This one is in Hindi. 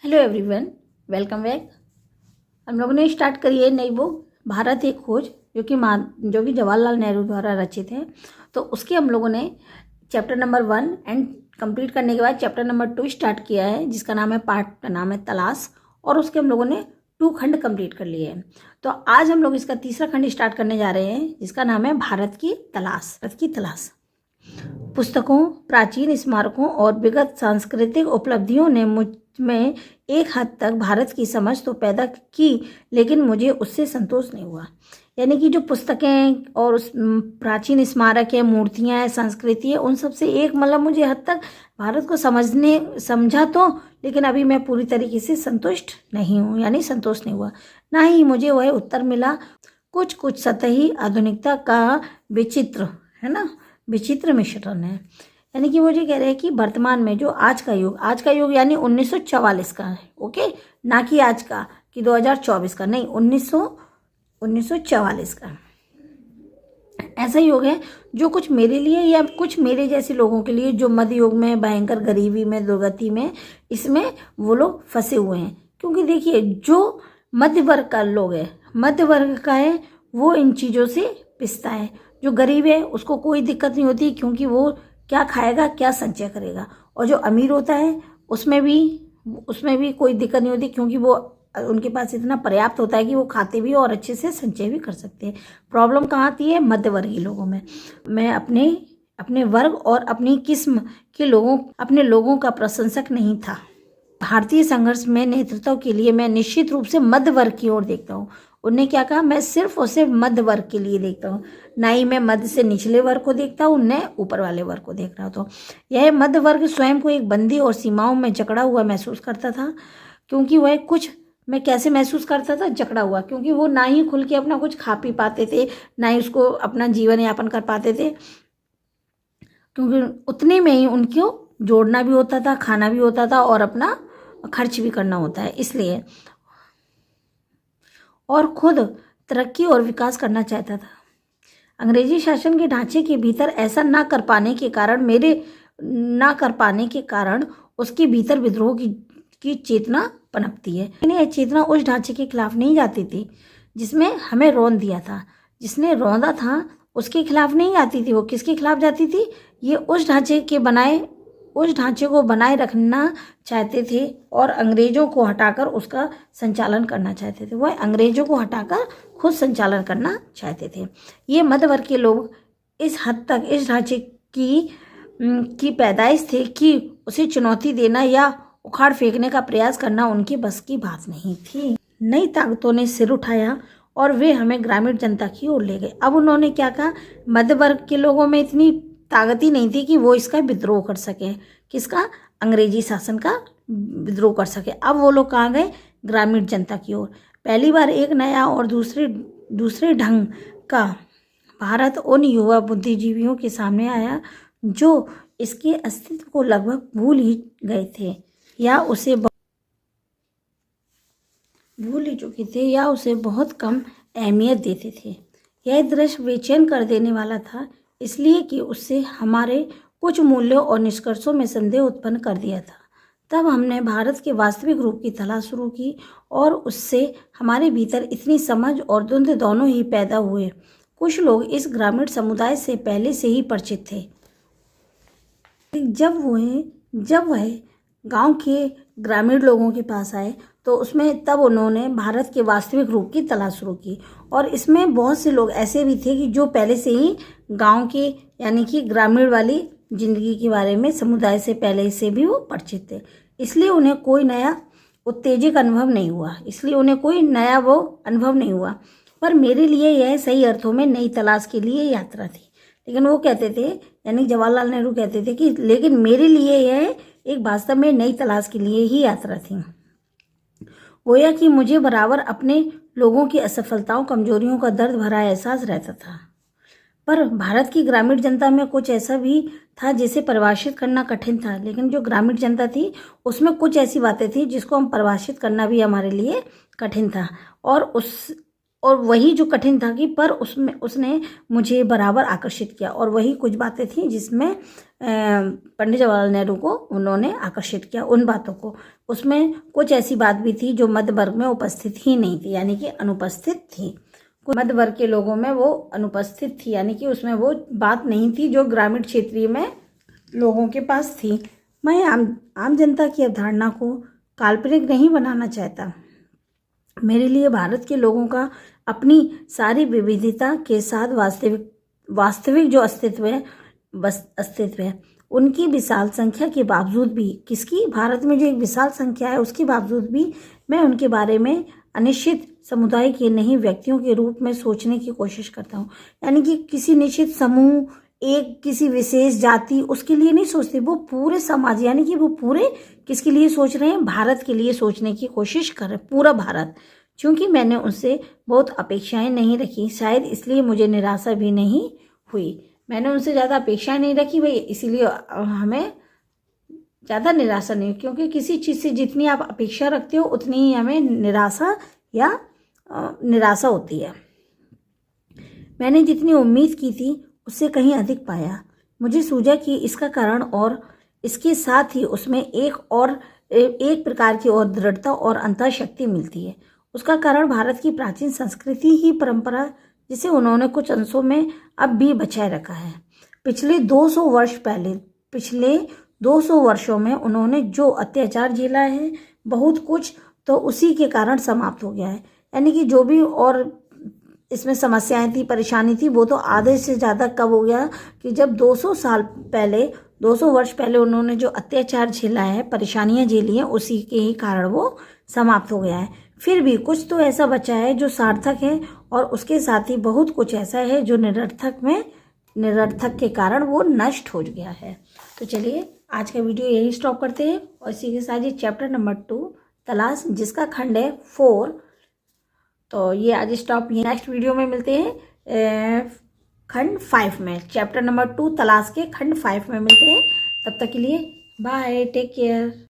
Hello everyone, welcome back. हम लोगों ने स्टार्ट करी है नई बुक भारत एक खोज, जो कि जवाहरलाल नेहरू द्वारा रचित है। तो उसके हम लोगों ने चैप्टर नंबर 1 एंड कंप्लीट करने के बाद चैप्टर नंबर 2 स्टार्ट किया है, जिसका नाम है पार्ट का नाम है तलाश। और उसके हम लोगों ने 2 खंड कंप्लीट कर लिए हैं। तो आज हम लोग इसका तीसरा खंड स्टार्ट करने जा रहे हैं, जिसका नाम है भारत की तलाश। पुस्तकों, प्राचीन स्मारकों और विगत सांस्कृतिक उपलब्धियों ने मुझ में एक हद तक भारत की समझ तो पैदा की, लेकिन मुझे उससे संतोष नहीं हुआ। यानी कि जो पुस्तकें और उस प्राचीन स्मारक है, मूर्तियां हैं, संस्कृति है, उन सब से एक मुझे हद तक भारत को समझा तो, लेकिन अभी मैं पूरी तरीके से संतुष्ट नहीं हूँ, यानी संतोष नहीं हुआ। ना ही मुझे वह उत्तर मिला। कुछ सतही आधुनिकता का विचित्र मिश्रण है। यानी कि वो ये कह रहे हैं कि वर्तमान में जो आज का युग यानी 1944 का है, ओके, ना कि आज का कि 2024 का, नहीं, 1944 का ऐसा युग है जो कुछ मेरे लिए या कुछ मेरे जैसे लोगों के लिए, जो मध्य युग में भयंकर गरीबी में, दुर्गति में, इसमें वो लोग फंसे हुए हैं। क्योंकि देखिए, जो मध्य वर्ग का लोग है, मध्य वर्ग का है, वो इन चीज़ों से पिसता है। जो गरीब है उसको कोई दिक्कत नहीं होती, क्योंकि वो क्या खाएगा, क्या संचय करेगा। और जो अमीर होता है उसमें भी कोई दिक्कत नहीं होती, क्योंकि वो उनके पास इतना पर्याप्त होता है कि वो खाते भी और अच्छे से संचय भी कर सकते हैं। प्रॉब्लम कहाँ आती है? मध्यवर्गीय लोगों में। मैं अपने वर्ग और अपनी किस्म के अपने लोगों का प्रशंसक नहीं था। भारतीय संघर्ष में नेतृत्व के लिए मैं निश्चित रूप से मध्य वर्ग की ओर देखता हूँ। उन्होंने क्या कहा? मैं सिर्फ और सिर्फ मध्य वर्ग के लिए देखता हूँ, ना ही मैं मध्य से निचले वर्ग को देखता हूँ, न ऊपर वाले वर्ग को देख रहा हूँ। तो यह मध्य वर्ग स्वयं को एक बंदी और सीमाओं में जकड़ा हुआ महसूस करता था। क्योंकि मैं कैसे महसूस करता था? जकड़ा हुआ, क्योंकि वो ना ही खुल के अपना कुछ खा पी पाते थे, ना ही उसको अपना जीवन यापन कर पाते थे, क्योंकि उतने में ही उनको जोड़ना भी होता था, खाना भी होता था और अपना खर्च भी करना होता है। इसलिए और खुद तरक्की और विकास करना चाहता था। अंग्रेजी शासन के ढांचे के भीतर ऐसा ना कर पाने के कारण उसके भीतर विद्रोह की चेतना पनपती है। लेकिन यह चेतना उस ढांचे के खिलाफ नहीं जाती थी जिसमें हमें रौंद दिया था। जिसने रौंदा था उसके खिलाफ नहीं जाती थी। वो किसके खिलाफ जाती थी? ये उस ढांचे को बनाए रखना चाहते थे और अंग्रेजों को हटाकर उसका संचालन करना चाहते थे। वह अंग्रेजों को हटाकर खुद संचालन करना चाहते थे। ये मध्य वर्ग के लोग इस हद तक इस ढांचे की पैदाइश थे कि उसे चुनौती देना या उखाड़ फेंकने का प्रयास करना उनकी बस की बात नहीं थी। नई ताकतों ने सिर उठाया और वे हमें ग्रामीण जनता की ओर ले गए। अब उन्होंने क्या कहा? मध्य वर्ग के लोगों में इतनी ताकत ही नहीं थी कि वो इसका विद्रोह कर सके। किसका? अंग्रेजी शासन का विद्रोह कर सके। अब वो लोग कहाँ गए? ग्रामीण जनता की ओर। पहली बार एक नया और दूसरे ढंग का भारत उन युवा बुद्धिजीवियों के सामने आया जो इसके अस्तित्व को लगभग भूल ही गए थे या उसे भूल ही चुके थे या उसे बहुत कम अहमियत देते थे। यह दृश्य बेचैन कर देने वाला था, इसलिए कि उससे हमारे कुछ मूल्यों और निष्कर्षों में संदेह उत्पन्न कर दिया था। तब हमने भारत के वास्तविक रूप की तलाश शुरू की और उससे हमारे भीतर इतनी समझ और द्वंद्व दोनों ही पैदा हुए। कुछ लोग इस ग्रामीण समुदाय से पहले से ही परिचित थे। जब वह गांव के ग्रामीण लोगों के पास आए तो तब उन्होंने भारत के वास्तविक रूप की तलाश शुरू की। और इसमें बहुत से लोग ऐसे भी थे कि जो पहले से ही गांव के यानी कि ग्रामीण वाली जिंदगी के बारे में समुदाय से पहले से भी वो परिचित थे। इसलिए उन्हें कोई नया उत्तेजक अनुभव नहीं हुआ। पर मेरे लिए यह सही अर्थों में नई तलाश के लिए यात्रा थी। लेकिन वो कहते थे, यानी जवाहरलाल नेहरू कहते थे कि लेकिन मेरे लिए यह एक वास्तव में नई तलाश के लिए ही यात्रा थी। गोया कि मुझे बराबर अपने लोगों की असफलताओं, कमजोरियों का दर्द भरा एहसास रहता था। पर भारत की ग्रामीण जनता में कुछ ऐसा भी था जिसे परिभाषित करना कठिन था। लेकिन जो ग्रामीण जनता थी उसमें कुछ ऐसी बातें थी जिसको हम परिभाषित करना भी हमारे लिए कठिन था। और और वही जो कठिन था कि पर उसमें उसने मुझे बराबर आकर्षित किया। और वही कुछ बातें थी जिसमें पंडित जवाहरलाल नेहरू को उन्होंने आकर्षित किया, उन बातों को। उसमें कुछ ऐसी बात भी थी जो मध्य वर्ग में उपस्थित ही नहीं थी, यानी कि अनुपस्थित थी। मध्य वर्ग के लोगों में वो अनुपस्थित थी, यानी कि उसमें वो बात नहीं थी जो ग्रामीण क्षेत्रीय में लोगों के पास थी। मैं आम जनता की अवधारणा को काल्पनिक नहीं बनाना चाहता। मेरे लिए भारत के लोगों का अपनी सारी विविधता के साथ वास्तविक जो अस्तित्व है, उनकी विशाल संख्या के बावजूद भी, किसकी, भारत में जो एक विशाल संख्या है उसके बावजूद भी मैं उनके बारे में अनिश्चित समुदाय के नहीं व्यक्तियों के रूप में सोचने की कोशिश करता हूँ। यानी कि किसी निश्चित समूह, एक किसी विशेष जाति, उसके लिए नहीं सोचते, वो पूरे समाज, यानी कि वो पूरे किसके लिए सोच रहे हैं, भारत के लिए सोचने की कोशिश कर रहे हैं, पूरा भारत। क्योंकि मैंने उनसे बहुत अपेक्षाएं नहीं रखी, शायद इसलिए मुझे निराशा भी नहीं हुई। मैंने उनसे ज़्यादा अपेक्षाएं नहीं रखी भाई, इसीलिए हमें ज़्यादा निराशा नहीं, क्योंकि किसी चीज़ से जितनी आप अपेक्षा रखते हो उतनी ही हमें निराशा होती है। मैंने जितनी उम्मीद की थी उससे कहीं अधिक पाया। मुझे सूझा कि इसका कारण और इसके साथ ही उसमें एक प्रकार की और दृढ़ता और अंतःशक्ति मिलती है। उसका कारण भारत की प्राचीन संस्कृति ही परंपरा, जिसे उन्होंने कुछ अंशों में अब भी बचाए रखा है। पिछले 200 वर्षों में उन्होंने जो अत्याचार झेला है, बहुत कुछ तो उसी के कारण समाप्त हो गया है। यानी कि जो भी और इसमें समस्याएं थी, परेशानी थी, वो तो आधे से ज़्यादा कब हो गया कि जब 200 वर्ष पहले उन्होंने जो अत्याचार झेला है, परेशानियां झेली हैं, उसी के ही कारण वो समाप्त हो गया है। फिर भी कुछ तो ऐसा बचा है जो सार्थक है, और उसके साथ ही बहुत कुछ ऐसा है जो निरर्थक के कारण वो नष्ट हो गया है। तो चलिए आज का वीडियो यही स्टॉप करते हैं, और इसी के साथ ये चैप्टर नंबर 2 तलाश, जिसका खंड है 4, तो ये आज स्टॉप। ये नेक्स्ट वीडियो में मिलते हैं खंड 5 में, चैप्टर नंबर 2 तलाश के खंड 5 में मिलते हैं। तब तक के लिए बाय, टेक केयर।